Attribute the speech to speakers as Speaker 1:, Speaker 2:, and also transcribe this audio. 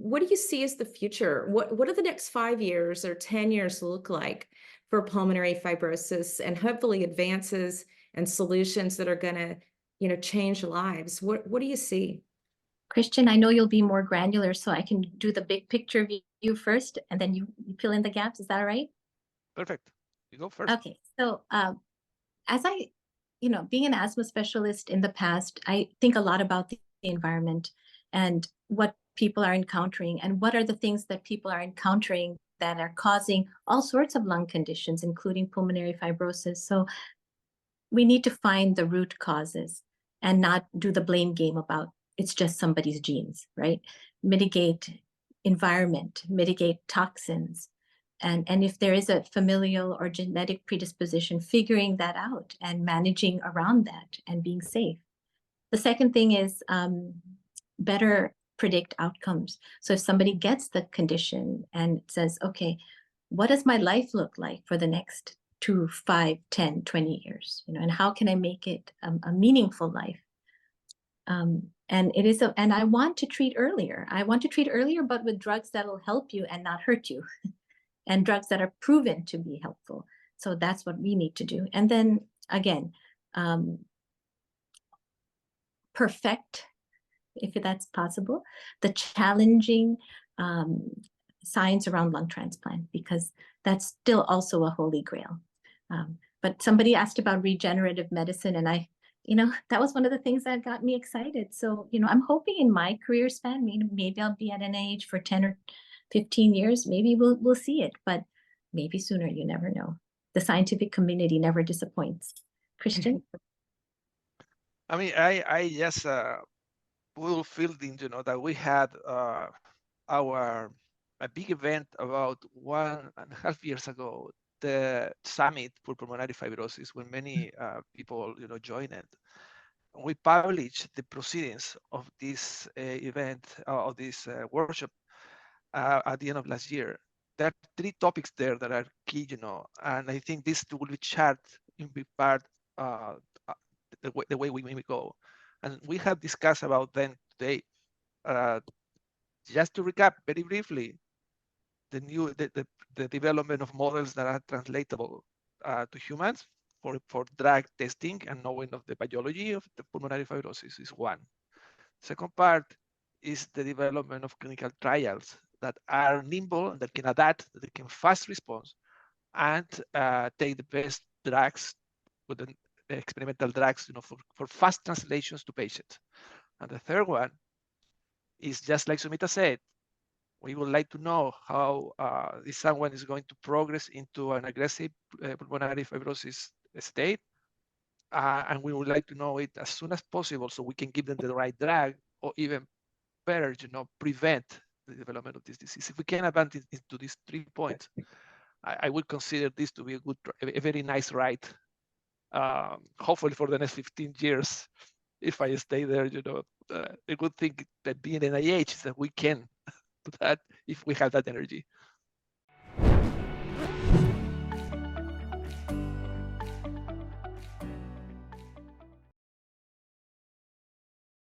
Speaker 1: what do you see as the future? What do the next 5 years or 10 years look like for pulmonary fibrosis and hopefully advances and solutions that are going to, change lives? What do you see?
Speaker 2: Christian, I know you'll be more granular, so I can do the big picture view first, and then you fill in the gaps. Is that all right?
Speaker 3: Perfect. You go first.
Speaker 2: Okay. So, as I, being an asthma specialist in the past, I think a lot about the environment and what people are encountering and what are the things that people are encountering that are causing all sorts of lung conditions, including pulmonary fibrosis. So we need to find the root causes and not do the blame game about it's just somebody's genes, right? Mitigate environment, mitigate toxins. And if there is a familial or genetic predisposition, figuring that out and managing around that and being safe. The second thing is better predict outcomes. So if somebody gets the condition and says, okay, what does my life look like for the next 2, 5, 10, 20 years, and how can I make it a meaningful life? And I want to treat earlier. I want to treat earlier, but with drugs that'll help you and not hurt you, and drugs that are proven to be helpful. So that's what we need to do. And then again, perfect, if that's possible, the challenging science around lung transplant, because that's still also a holy grail. But somebody asked about regenerative medicine, and that was one of the things that got me excited. So, I'm hoping in my career span, maybe I'll be at NIH for 10 or 15 years. Maybe we'll see it, but maybe sooner. You never know. The scientific community never disappoints. Christian?
Speaker 3: I mean, I just will feeling, that we had a big event about 1.5 years ago, the Summit for Pulmonary Fibrosis, when many people, joined it. We published the proceedings of this event, of this workshop at the end of last year. There are 3 topics there that are key, and I think this will be shared in big part the way we may go. And we have discussed about them today. Just to recap very briefly, the development of models that are translatable to humans for drug testing and knowing of the biology of the pulmonary fibrosis is one. Second part is the development of clinical trials that are nimble and that can adapt, that can fast response, and take the best drugs with the experimental drugs, for fast translations to patients. And the third one is just like Sumita said, we would like to know how if someone is going to progress into an aggressive pulmonary fibrosis state, and we would like to know it as soon as possible so we can give them the right drug, or even better, prevent the development of this disease. If we can advance into these 3 points, I would consider this to be a very nice ride. Hopefully for the next 15 years, if I stay there, a good thing that being an NIH is that we can do that if we have that energy.